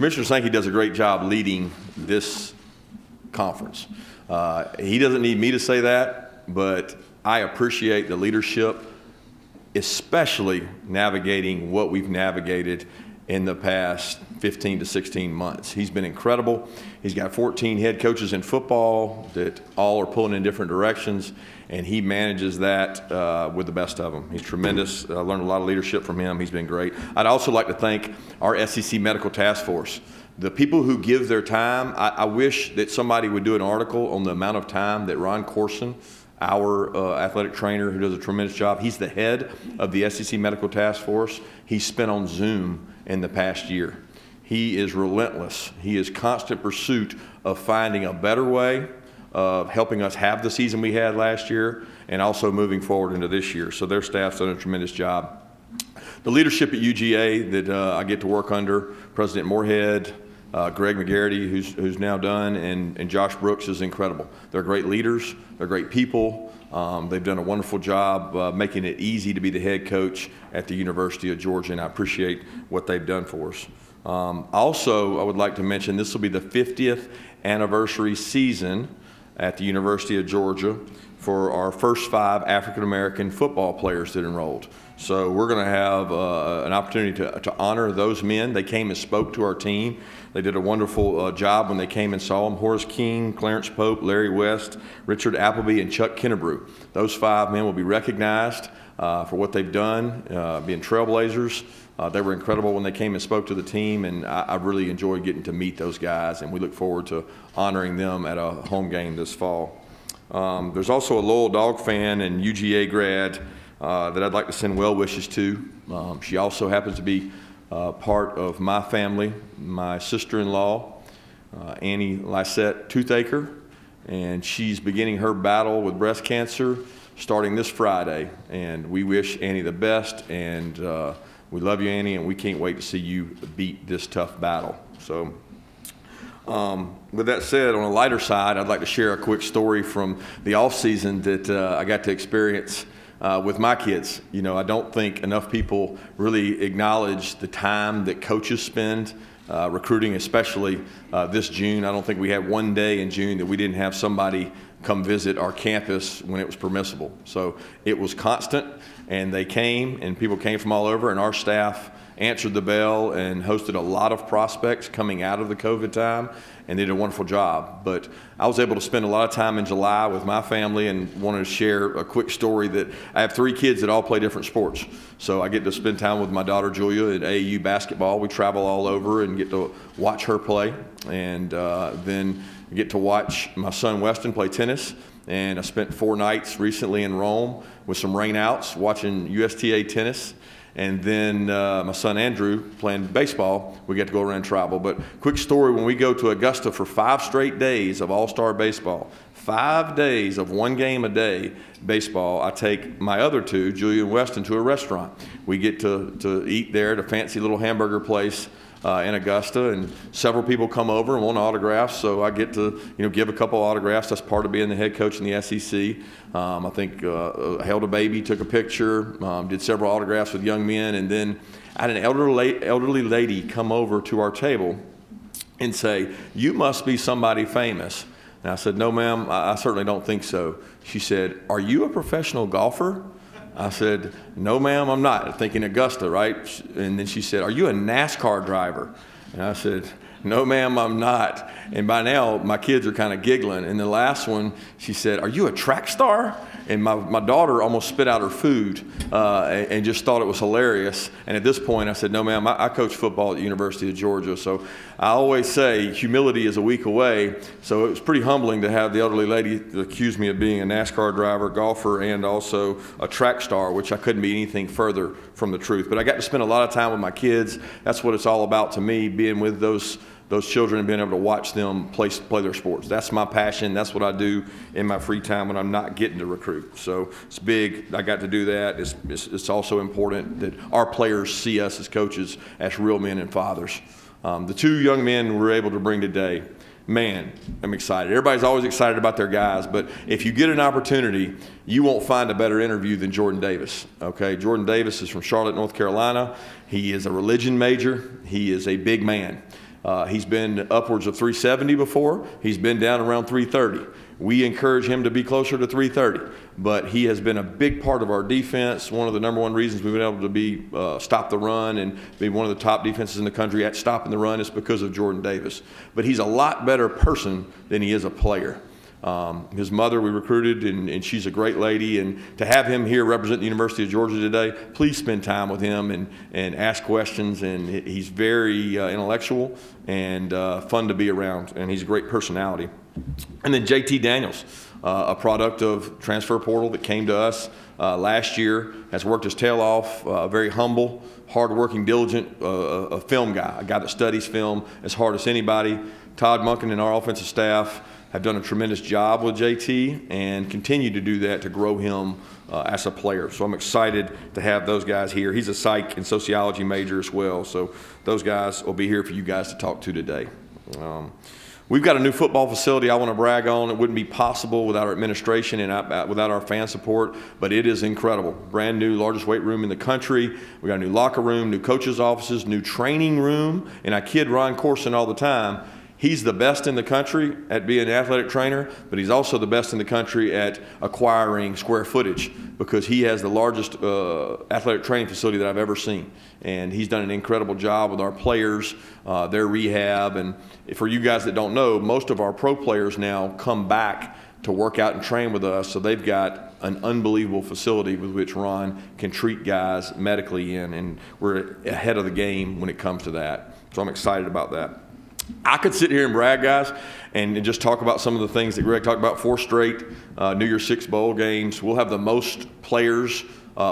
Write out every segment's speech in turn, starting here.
Commissioner Sankey does a great job leading this conference. He doesn't need me to say that, but I appreciate the leadership, especially navigating what we've navigated in the past 15 to 16 months. He's been incredible. He's got 14 head coaches in football that all are pulling in different directions, and he manages that with the best of them. He's tremendous. I learned a lot of leadership from him. He's been great. I'd also like to thank our SEC Medical Task Force. The people who give their time, I wish that somebody would do an article on the amount of time that Ron Corson, our athletic trainer who does a tremendous job, he's the head of the SEC Medical Task Force. He's spent on Zoom in the past year. He is relentless. He is constant pursuit of finding a better way of helping us have the season we had last year and also moving forward into this year. So their staff's done a tremendous job. The leadership at UGA that I get to work under, President Moorhead, Greg McGarity, who's now done, and Josh Brooks is incredible. They're great leaders. They're great people. They've done a wonderful job making it easy to be the head coach at the University of Georgia, and I appreciate what they've done for us. Also, I would like to mention this will be the 50th anniversary season at the University of Georgia for our first 5 African-American football players that enrolled. So we're going to have an opportunity to honor those men. They came and spoke to our team. They did a wonderful job when they came and saw them. Horace King, Clarence Pope, Larry West, Richard Appleby, and Chuck Kennebrew. Those 5 men will be recognized for what they've done, being trailblazers. They were incredible when they came and spoke to the team, and I really enjoyed getting to meet those guys, and we look forward to honoring them at a home game this fall. There's also a Lowell Dog fan and UGA grad that I'd like to send well wishes to. She also happens to be part of my family, my sister-in-law, Annie Lysette Toothaker, and she's beginning her battle with breast cancer starting this Friday. And we wish Annie the best, and we love you, Annie, and we can't wait to see you beat this tough battle. So with that said, on a lighter side, I'd like to share a quick story from the off season that I got to experience with my kids. You know, I don't think enough people really acknowledge the time that coaches spend recruiting, especially this June. I don't think we had one day in June that we didn't have somebody come visit our campus when it was permissible. So it was constant, and they came, and people came from all over, and our staff answered the bell and hosted a lot of prospects coming out of the COVID time, and did a wonderful job. But I was able to spend a lot of time in July with my family, and wanted to share a quick story that I have 3 kids that all play different sports. So I get to spend time with my daughter Julia at AAU basketball. We travel all over and get to watch her play, and then get to watch my son Weston play tennis. And I spent 4 nights recently in Rome with some rainouts watching USTA tennis. And then my son Andrew playing baseball. We get to go around and travel. But quick story, when we go to Augusta for 5 straight days of all-star baseball, 5 days of 1 game a day baseball, I take my other 2, Julia and Weston, to a restaurant. We get to eat there at a fancy little hamburger place in Augusta, and several people come over and want autographs, so I get to give a couple autographs. That's part of being the head coach in the SEC. I think held a baby, took a picture, did several autographs with young men, and then I had an elderly lady come over to our table and say, "You must be somebody famous." And I said, "No, ma'am, I certainly don't think so." She said, "Are you a professional golfer?" I said, "No, ma'am, I'm not." Thinking Augusta, right? And then she said, "Are you a NASCAR driver?" And I said, "No, ma'am, I'm not." And by now, my kids are kind of giggling. And the last one, she said, "Are you a track star?" And my daughter almost spit out her food and just thought it was hilarious. And at this point, I said, "No, ma'am, I coach football at the University of Georgia." So I always say humility is a week away. So it was pretty humbling to have the elderly lady accuse me of being a NASCAR driver, golfer, and also a track star, which I couldn't be anything further from the truth. But I got to spend a lot of time with my kids. That's what it's all about to me, being with those children and being able to watch them play their sports. That's my passion. That's what I do in my free time when I'm not getting to recruit. So it's big. I got to do that. It's also important that our players see us as coaches as real men and fathers. The 2 young men we're able to bring today, man, I'm excited. Everybody's always excited about their guys, but if you get an opportunity, you won't find a better interview than Jordan Davis. Okay, Jordan Davis is from Charlotte, North Carolina. He is a religion major. He is a big man. He's been upwards of 370 before. He's been down around 330. We encourage him to be closer to 330, but he has been a big part of our defense. One of the number one reasons we've been able to stop the run and be one of the top defenses in the country at stopping the run is because of Jordan Davis. But he's a lot better person than he is a player. His mother we recruited, and she's a great lady. And to have him here represent the University of Georgia today, please spend time with him and ask questions. And he's very intellectual and fun to be around, and he's a great personality. And then JT Daniels, a product of transfer portal that came to us last year, has worked his tail off, very humble, hardworking, diligent, a film guy, a guy that studies film as hard as anybody. Todd Monken and our offensive staff have done a tremendous job with JT and continue to do that to grow him as a player. So I'm excited to have those guys here. He's a psych and sociology major as well, so those guys will be here for you guys to talk to today. We've got a new football facility I want to brag on. It wouldn't be possible without our administration and without our fan support, but it is incredible. Brand new, largest weight room in the country. We got a new locker room, new coaches' offices, new training room, and I kid Ron Corson all the time. He's the best in the country at being an athletic trainer, but he's also the best in the country at acquiring square footage because he has the largest athletic training facility that I've ever seen. And he's done an incredible job with our players, their rehab. And for you guys that don't know, most of our pro players now come back to work out and train with us, so they've got an unbelievable facility with which Ron can treat guys medically in, and we're ahead of the game when it comes to that. So I'm excited about that. I could sit here and brag, guys, and just talk about some of the things that Greg talked about. 4 straight New Year's Six bowl games. We'll have the most players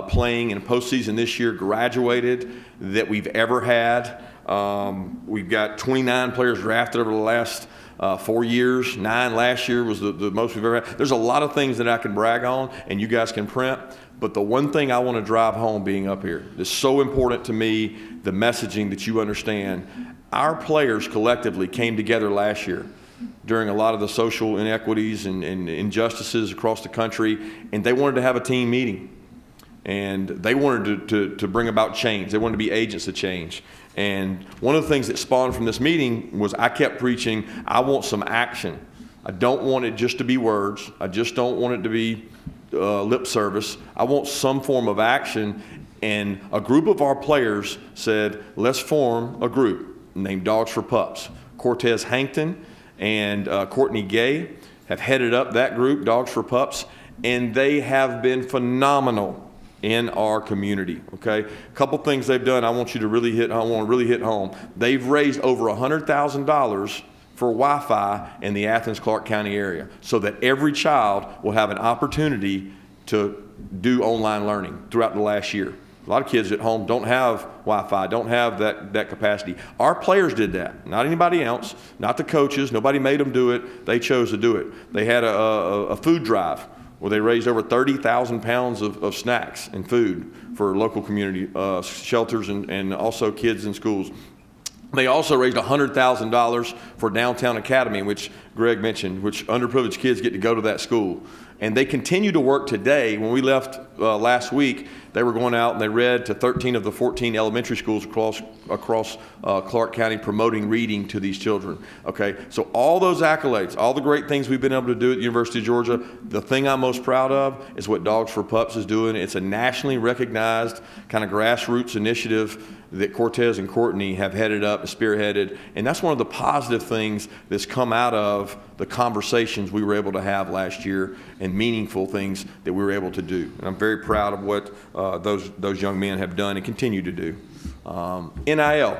playing in postseason this year graduated that we've ever had. We've got 29 players drafted over the last 4 years. 9 last year was the most we've ever had. There's a lot of things that I can brag on, and you guys can print. But the one thing I want to drive home being up here is so important to me, the messaging that you understand. Our players collectively came together last year during a lot of the social inequities and injustices across the country, and they wanted to have a team meeting. And they wanted to bring about change. They wanted to be agents of change. And one of the things that spawned from this meeting was I kept preaching, I want some action. I don't want it just to be words. I just don't want it to be lip service. I want some form of action. And a group of our players said, let's form a group named Dogs for Pups. Cortez Hankton and Courtney Gay have headed up that group, Dogs for Pups, and they have been phenomenal in our community. Okay, a couple things they've done. I want to really hit home. They've raised over $100,000 for Wi-Fi in the Athens-Clarke County area, so that every child will have an opportunity to do online learning throughout the last year. A lot of kids at home don't have Wi-Fi, don't have that capacity. Our players did that, not anybody else, not the coaches. Nobody made them do it. They chose to do it. They had a food drive where they raised over 30,000 pounds of snacks and food for local community shelters and also kids in schools. They also raised $100,000 for Downtown Academy, which Greg mentioned, which underprivileged kids get to go to that school. And they continue to work today. When we left last week, they were going out and they read to 13 of the 14 elementary schools across Clarke County, promoting reading to these children. Okay, so all those accolades, all the great things we've been able to do at the University of Georgia, the thing I'm most proud of is what Dogs for Pups is doing. It's a nationally recognized kind of grassroots initiative that Cortez and Courtney have headed up and spearheaded, and that's one of the positive things that's come out of the conversations we were able to have last year and meaningful things that we were able to do. And I'm very proud of what those young men have done and continue to do. NIL.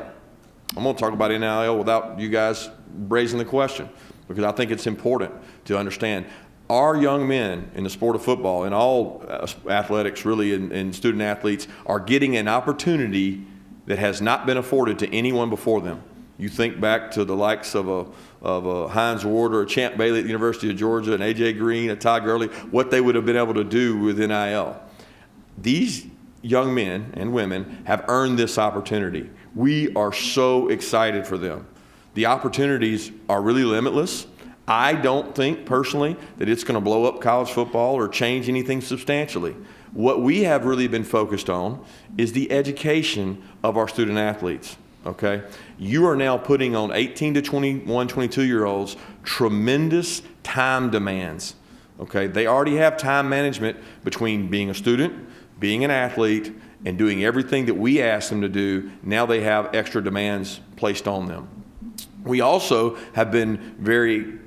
I'm going to talk about NIL without you guys raising the question, because I think it's important to understand. Our young men in the sport of football and all athletics really and student athletes are getting an opportunity that has not been afforded to anyone before them. You think back to the likes of a Hines Ward or a Champ Bailey at the University of Georgia, and A.J. Green, a Todd Gurley, what they would have been able to do with NIL. These young men and women have earned this opportunity. We are so excited for them. The opportunities are really limitless. I don't think personally that it's going to blow up college football or change anything substantially. What we have really been focused on is the education of our student athletes. okay? You are now putting on 18 to 21, 22-year-olds tremendous time demands, okay? They already have time management between being a student, being an athlete, and doing everything that we ask them to do. Now they have extra demands placed on them. We also have been very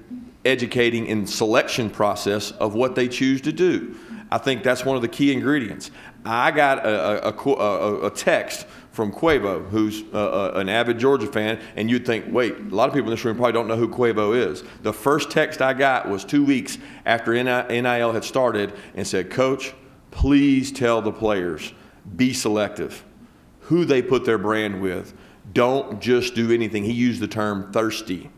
educating in selection process of what they choose to do. I think that's one of the key ingredients. I got a text from Quavo, who's an avid Georgia fan, and you'd think, wait, a lot of people in this room probably don't know who Quavo is. The first text I got was 2 weeks after NIL had started and said, Coach, please tell the players, be selective. Who they put their brand with. Don't just do anything. He used the term thirsty.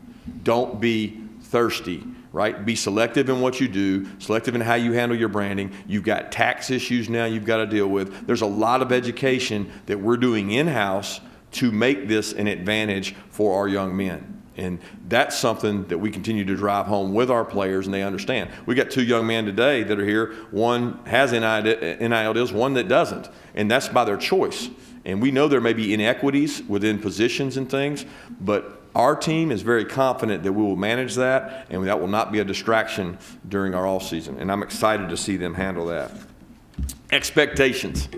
Don't be thirsty, right? Be selective in what you do, selective in how you handle your branding. You've got tax issues now you've got to deal with. There's a lot of education that we're doing in-house to make this an advantage for our young men. And that's something that we continue to drive home with our players, and they understand. We got 2 young men today that are here. One has NIL deals, one that doesn't, and that's by their choice. And we know there may be inequities within positions and things, but our team is very confident that we will manage that, and that will not be a distraction during our off season. And I'm excited to see them handle that. Expectations.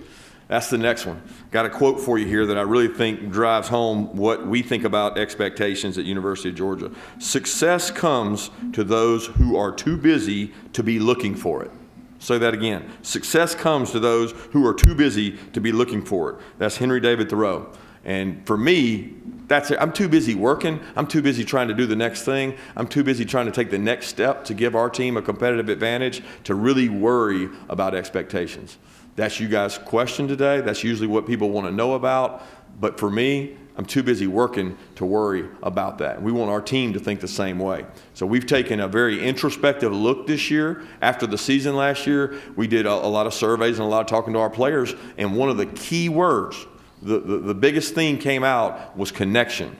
That's the next one. Got a quote for you here that I really think drives home what we think about expectations at University of Georgia. Success comes to those who are too busy to be looking for it. Say that again. Success comes to those who are too busy to be looking for it. That's Henry David Thoreau. And for me, that's it. I'm too busy working. I'm too busy trying to do the next thing. I'm too busy trying to take the next step to give our team a competitive advantage to really worry about expectations. That's you guys' question today. That's usually what people want to know about. But for me, I'm too busy working to worry about that. We want our team to think the same way. So we've taken a very introspective look this year. After the season last year, we did a lot of surveys and a lot of talking to our players. And one of the key words, the biggest theme came out was connection.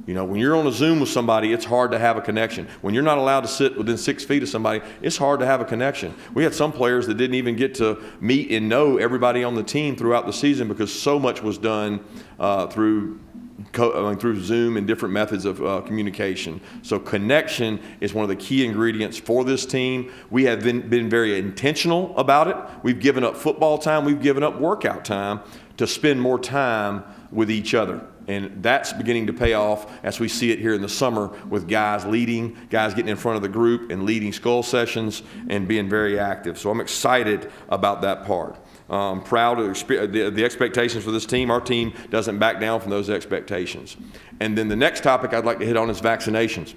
You know, when you're on a Zoom with somebody, it's hard to have a connection. When you're not allowed to sit within 6 feet of somebody, it's hard to have a connection. We had some players that didn't even get to meet and know everybody on the team throughout the season because so much was done through Zoom and different methods of communication. So connection is one of the key ingredients for this team. We have been very intentional about it. We've given up football time. We've given up workout time to spend more time with each other. And that's beginning to pay off as we see it here in the summer with guys leading, guys getting in front of the group and leading skull sessions and being very active. So I'm excited about that part. Proud of the expectations for this team. Our team doesn't back down from those expectations. And then the next topic I'd like to hit on is vaccinations.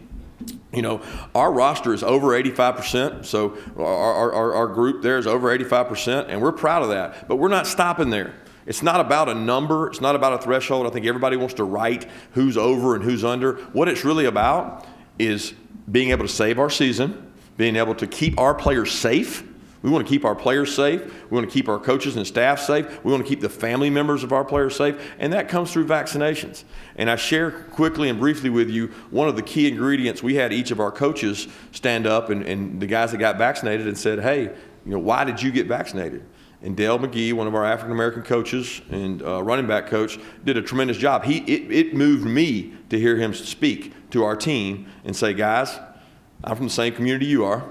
You know, our roster is over 85%, so our group there is over 85%, and we're proud of that. But we're not stopping there. It's not about a number. It's not about a threshold. I think everybody wants to write who's over and who's under. What it's really about is being able to save our season, being able to keep our players safe. We want to keep our players safe. We want to keep our coaches and staff safe. We want to keep the family members of our players safe, and that comes through vaccinations. And I share quickly and briefly with you one of the key ingredients. We had each of our coaches stand up and the guys that got vaccinated and said, hey, you know, why did you get vaccinated? And Dale McGee, one of our African-American coaches and running back coach, did a tremendous job. It moved me to hear him speak to our team and say, guys, I'm from the same community you are.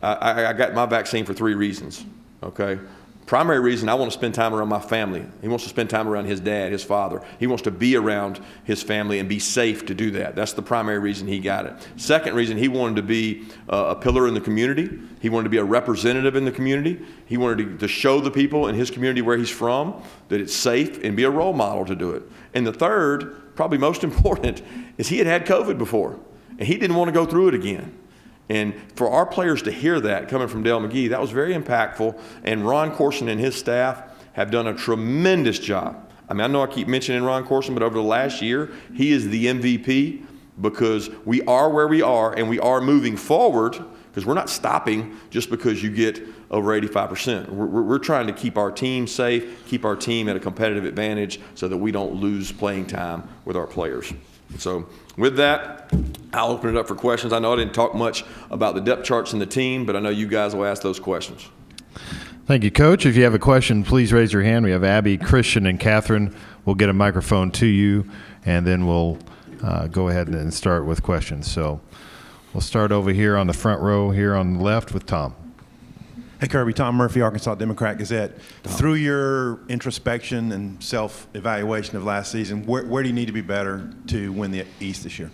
I got my vaccine for 3 reasons, okay? Primary reason, I want to spend time around my family. He wants to spend time around his dad, his father. He wants to be around his family and be safe to do that. That's the primary reason he got it. Second reason, he wanted to be a pillar in the community. He wanted to be a representative in the community. He wanted to show the people in his community where he's from that it's safe and be a role model to do it. And the third, probably most important, is he had COVID before, and he didn't want to go through it again. And for our players to hear that coming from Dale McGee, that was very impactful. And Ron Corson and his staff have done a tremendous job. I mean, I know I keep mentioning Ron Corson, but over the last year, he is the MVP because we are where we are and we are moving forward because we're not stopping just because you get over 85%. We're trying to keep our team safe, keep our team at a competitive advantage so that we don't lose playing time with our players. So with that, I'll open it up for questions. I know I didn't talk much about the depth charts in the team, but I know you guys will ask those questions. Thank you, Coach. If you have a question, please raise your hand. We have Abby, Christian, and Catherine we'll get a microphone to you, and then we'll go ahead and start with questions. So we'll start over here on the front row here on the left with Tom. Hey, Kirby. Tom Murphy, Arkansas Democrat-Gazette. Through your introspection and self-evaluation of last season, where do you need to be better to win the East this year?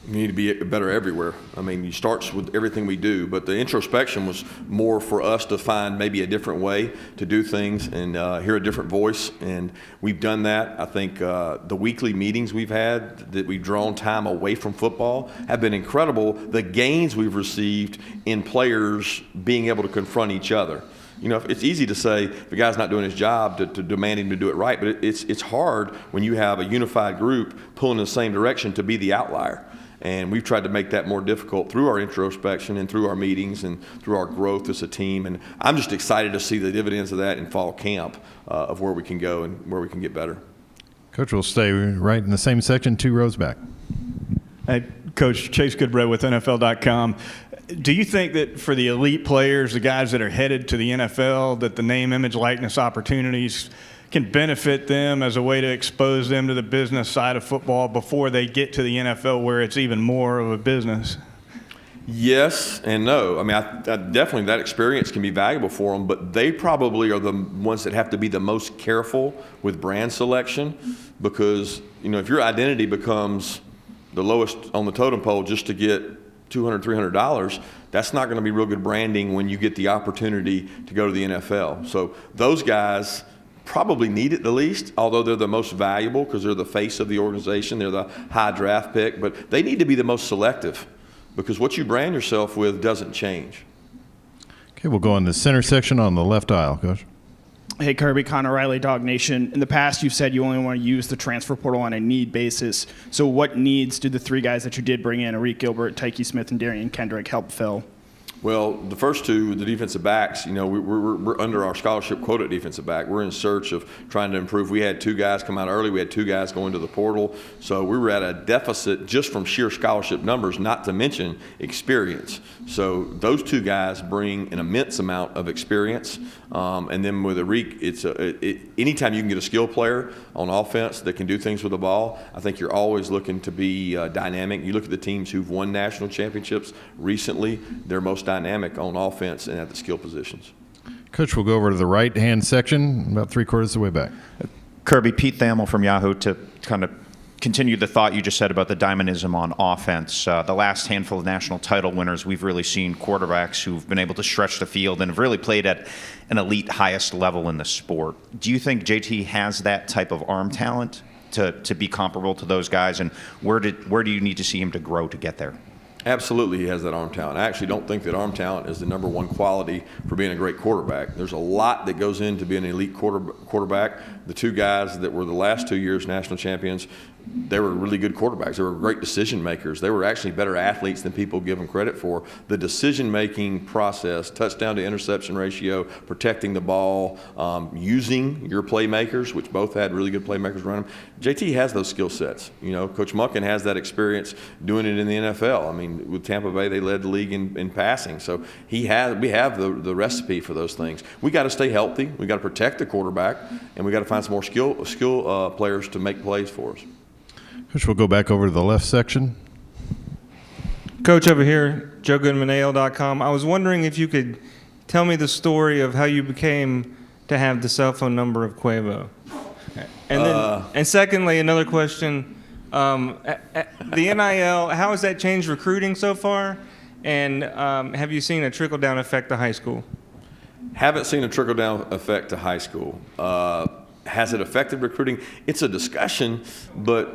You need to be better everywhere. I mean, it starts with everything we do, but the introspection was more for us to find maybe a different way to do things and hear a different voice, and we've done that. I think the weekly meetings we've had that we've drawn time away from football have been incredible. The gains we've received in players being able to confront each other. You know, it's easy to say if a guy's not doing his job to demand him to do it right, but it's hard when you have a unified group pulling in the same direction to be the outlier. And we've tried to make that more difficult through our introspection and through our meetings and through our growth as a team. And I'm just excited to see the dividends of that in fall camp of where we can go and where we can get better. Coach, we'll stay right in the same section, 2 rows back. Hey, Coach, Chase Goodbread with NFL.com. Do you think that for the elite players, the guys that are headed to the NFL, that the name, image, likeness opportunities can benefit them as a way to expose them to the business side of football before they get to the NFL where it's even more of a business? Yes and no. I mean, I definitely that experience can be valuable for them, but they probably are the ones that have to be the most careful with brand selection because, you know, if your identity becomes the lowest on the totem pole just to get $200, $300, that's not going to be real good branding when you get the opportunity to go to the NFL. So those guys probably need it the least, although they're the most valuable because they're the face of the organization. They're the high draft pick, but they need to be the most selective because what you brand yourself with doesn't change. Okay, we'll go in the center section on the left aisle, Coach. Hey, Kirby, Connor Riley, Dog Nation. In the past, you've said you only want to use the transfer portal on a need basis. So what needs do the 3 guys that you did bring in, Arik Gilbert, Tyke Smith, and Darian Kendrick, help fill? Well, the first 2, the defensive backs, you know, we're under our scholarship quota at defensive back. We're in search of trying to improve. We had 2 guys come out early. We had 2 guys go into the portal. So we were at a deficit just from sheer scholarship numbers, not to mention experience. So those 2 guys bring an immense amount of experience. And then with Arik, anytime you can get a skill player on offense that can do things with the ball, I think you're always looking to be dynamic. You look at the teams who've won national championships recently, they're most dynamic on offense and at the skill positions. Coach, we'll go over to the right-hand section, about 3/4 of the way back. Kirby, Pete Thamel from Yahoo, to kind of continue the thought you just said about the dynamism on offense. The last handful of national title winners, we've really seen quarterbacks who've been able to stretch the field and have really played at an elite highest level in the sport. Do you think JT has that type of arm talent to be comparable to those guys, and where do you need to see him to grow to get there? Absolutely, he has that arm talent. I actually don't think that arm talent is the number one quality for being a great quarterback. There's a lot that goes into being an elite quarterback. The 2 guys that were the last 2 years national champions, they were really good quarterbacks. They were great decision makers. They were actually better athletes than people give them credit for. The decision-making process, touchdown to interception ratio, protecting the ball, using your playmakers, which both had really good playmakers around them. JT has those skill sets. You know, Coach Monken has that experience doing it in the NFL. I mean, with Tampa Bay, they led the league in passing. So we have the recipe for those things. We got to stay healthy. We got to protect the quarterback, and we got to find some more skill players to make plays for us. Coach, we'll go back over to the left section. Coach, over here, Joe Goodman, AL.com. I was wondering if you could tell me the story of how you became to have the cell phone number of Quavo. And then, and secondly, another question. The NIL, how has that changed recruiting so far? And have you seen a trickle-down effect to high school? Haven't seen a trickle-down effect to high school. Has it affected recruiting? It's a discussion, but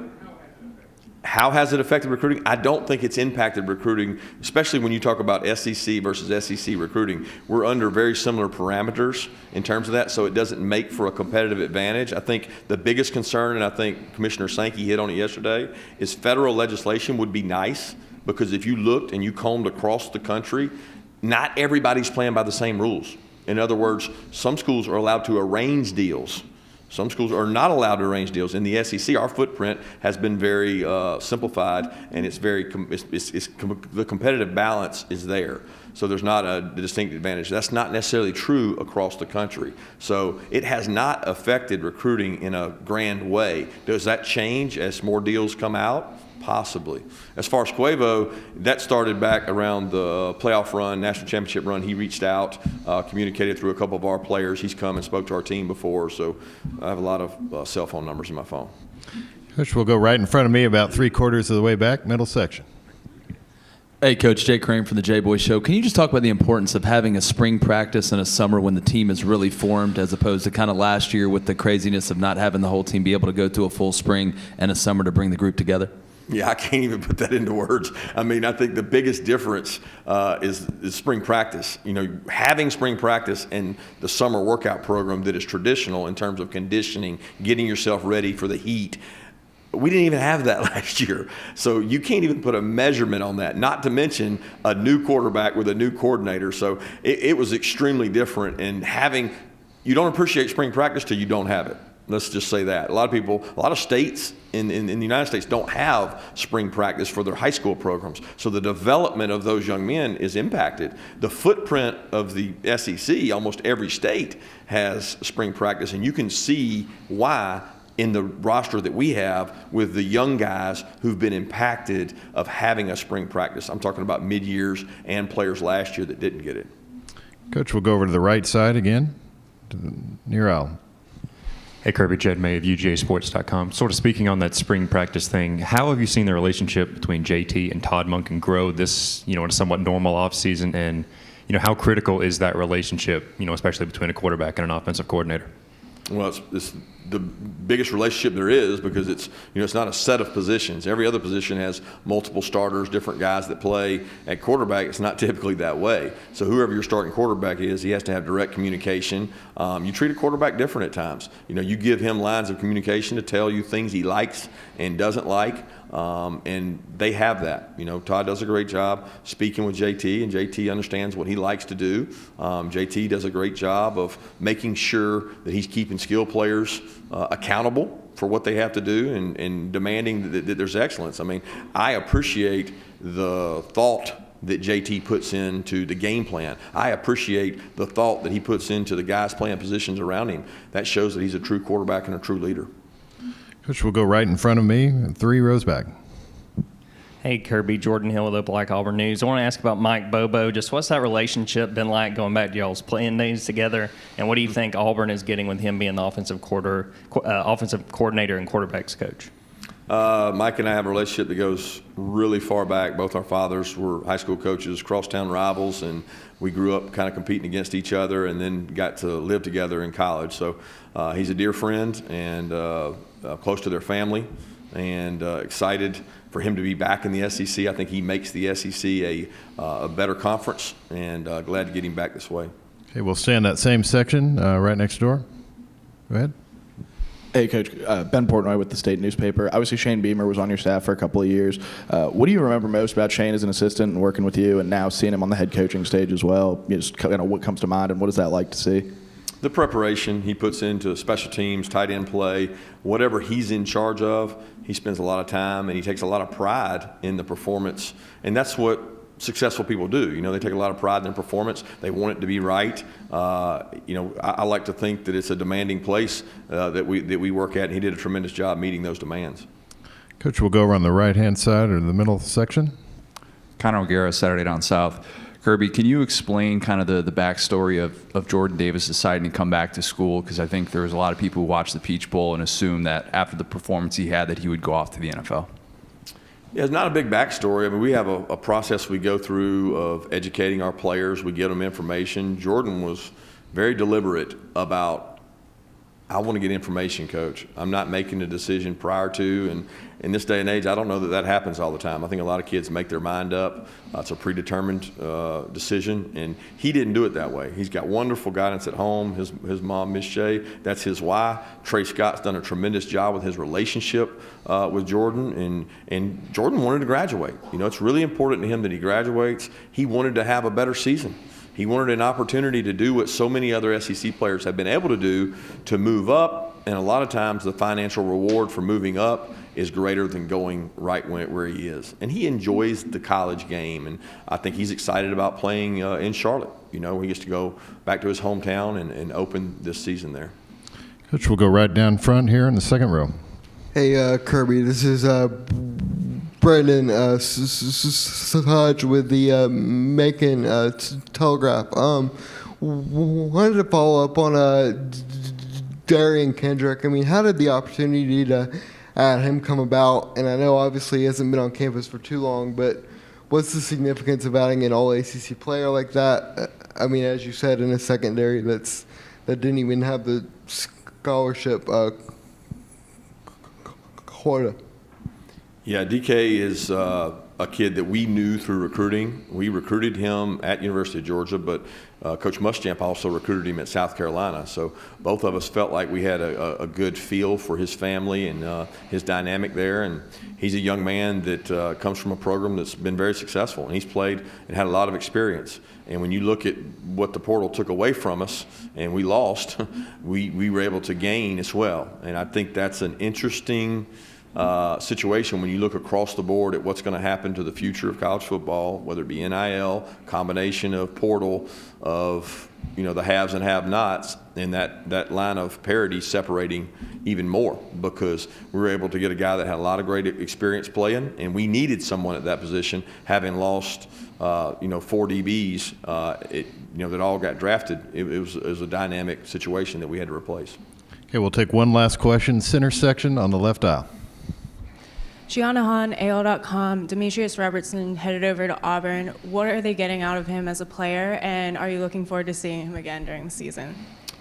how has it affected recruiting? I don't think it's impacted recruiting, especially when you talk about SEC versus SEC recruiting. We're under very similar parameters in terms of that, so it doesn't make for a competitive advantage. I think the biggest concern, and I think Commissioner Sankey hit on it yesterday, is federal legislation would be nice, because if you looked and you combed across the country, not everybody's playing by the same rules. In other words, some schools are allowed to arrange deals Some schools are not allowed to arrange deals. In the SEC, our footprint has been very simplified, and the competitive balance is there. So there's not a distinct advantage. That's not necessarily true across the country. So it has not affected recruiting in a grand way. Does that change as more deals come out? Possibly. As far as Quavo, that started back around the playoff run, national championship run. He reached out, communicated through a couple of our players. He's come and spoke to our team before, so I have a lot of cell phone numbers in my phone. Coach, we'll go right in front of me about 3/4 of the way back, middle section. Hey, Coach, Jay Crane from the J-Boy Show. Can you just talk about the importance of having a spring practice and a summer when the team is really formed, as opposed to kind of last year with the craziness of not having the whole team be able to go to a full spring and a summer to bring the group together? Yeah, I can't even put that into words. I mean, I think the biggest difference is spring practice. You know, having spring practice and the summer workout program that is traditional in terms of conditioning, getting yourself ready for the heat. We didn't even have that last year. So you can't even put a measurement on that, not to mention a new quarterback with a new coordinator. So it was extremely different. And you don't appreciate spring practice till you don't have it. Let's just say that. A lot of states in the United States don't have spring practice for their high school programs. So the development of those young men is impacted. The footprint of the SEC, almost every state has spring practice, and you can see why in the roster that we have with the young guys who've been impacted of having a spring practice. I'm talking about mid-years and players last year that didn't get it. Coach, we'll go over to the right side again, to the near aisle. Hey, Kirby, Jed May of UGAsports.com. Sort of speaking on that spring practice thing, how have you seen the relationship between JT and Todd Monken grow this, in a somewhat normal offseason? And, how critical is that relationship, especially between a quarterback and an offensive coordinator? Well, it's the biggest relationship there is because it's not a set of positions. Every other position has multiple starters, different guys that play. At quarterback, it's not typically that way. So whoever your starting quarterback is, he has to have direct communication. You treat a quarterback different at times. You give him lines of communication to tell you things he likes and doesn't like. And they have that. Todd does a great job speaking with JT, and JT understands what he likes to do. JT does a great job of making sure that he's keeping skill players accountable for what they have to do and demanding that there's excellence. I mean, I appreciate the thought that JT puts into the game plan. I appreciate the thought that he puts into the guys playing positions around him. That shows that he's a true quarterback and a true leader. Coach, we'll go right in front of me, 3 rows back. Hey, Kirby, Jordan Hill with Opelika Auburn News. I want to ask about Mike Bobo. Just what's that relationship been like going back to y'all's playing days together? And what do you think Auburn is getting with him being the offensive coordinator and quarterbacks coach? Mike and I have a relationship that goes really far back. Both our fathers were high school coaches, crosstown rivals, and we grew up kind of competing against each other and then got to live together in college. So he's a dear friend and close to their family, and excited for him to be back in the SEC. I think he makes the SEC a better conference, and glad to get him back this way. Okay, we'll stay in that same section right next door. Go ahead. Hey, Coach. Ben Portnoy with the State newspaper. Obviously, Shane Beamer was on your staff for a couple of years. What do you remember most about Shane as an assistant and working with you, and now seeing him on the head coaching stage as well? Just kind of what comes to mind, and what is that like to see? The preparation he puts into special teams, tight end play, whatever he's in charge of, he spends a lot of time and he takes a lot of pride in the performance. And that's what successful people do. They take a lot of pride in their performance. They want it to be right. I like to think that it's a demanding place that we work at, and he did a tremendous job meeting those demands. Coach, we'll go over on the right-hand side or the middle section. Connor O'Gara, Saturday Down South. Kirby, can you explain kind of the backstory of Jordan Davis deciding to come back to school? Because I think there was a lot of people who watched the Peach Bowl and assumed that after the performance he had that he would go off to the NFL. Yeah, it's not a big backstory. I mean, we have a process we go through of educating our players. We get them information. Jordan was very deliberate about, I want to get information, Coach. I'm not making a decision prior to. And in this day and age, I don't know that happens all the time. I think a lot of kids make their mind up. It's a predetermined decision, and he didn't do it that way. He's got wonderful guidance at home. His mom, Miss Shea, that's his why. Trey Scott's done a tremendous job with his relationship with Jordan, and Jordan wanted to graduate. It's really important to him that he graduates. He wanted to have a better season. He wanted an opportunity to do what so many other SEC players have been able to do, to move up And a lot of times the financial reward for moving up is greater than going right where he is. And he enjoys the college game, and I think he's excited about playing in Charlotte. You know, he gets to go back to his hometown and open this season there. Coach, we'll go right down front here in the second row. Hey, Kirby, this is Brendan Sahaj with the Macon Telegraph. Wanted to follow up on Darian Kendrick. I mean, how did the opportunity to add him come about? And I know obviously he hasn't been on campus for too long, but what's the significance of adding an all-ACC player like that? I mean, as you said, in a secondary that didn't even have the scholarship quota. Yeah, DK is a kid that we knew through recruiting. We recruited him at University of Georgia, but Coach Muschamp also recruited him at South Carolina. So both of us felt like we had a good feel for his family and his dynamic there. And he's a young man that comes from a program that's been very successful, and he's played and had a lot of experience. And when you look at what the portal took away from us and we lost, we were able to gain as well. And I think that's an interesting situation when you look across the board at what's going to happen to the future of college football, whether it be NIL, combination of portal, of the haves and have-nots, and that line of parity separating even more, because we were able to get a guy that had a lot of great experience playing, and we needed someone at that position, having lost 4 DBs that all got drafted. It was a dynamic situation that we had to replace. Okay, we'll take one last question. Center section on the left aisle. Gianna Hahn, AL.com. Demetrius Robertson headed over to Auburn. What are they getting out of him as a player, and are you looking forward to seeing him again during the season?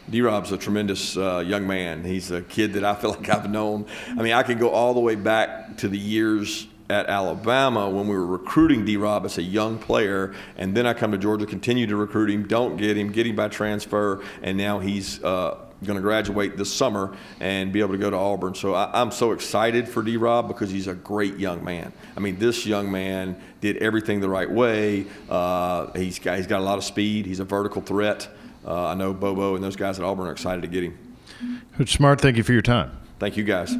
D-Rob's a tremendous young man. He's a kid that I feel like I've known. I mean, I can go all the way back to the years at Alabama when we were recruiting D-Rob as a young player, and then I come to Georgia, continue to recruit him, don't get him by transfer, and now he's going to graduate this summer and be able to go to Auburn. So I'm so excited for D-Rob because he's a great young man. I mean, this young man did everything the right way. He's got a lot of speed. He's a vertical threat. I know Bobo and those guys at Auburn are excited to get him. Coach Smart, thank you for your time. Thank you, guys.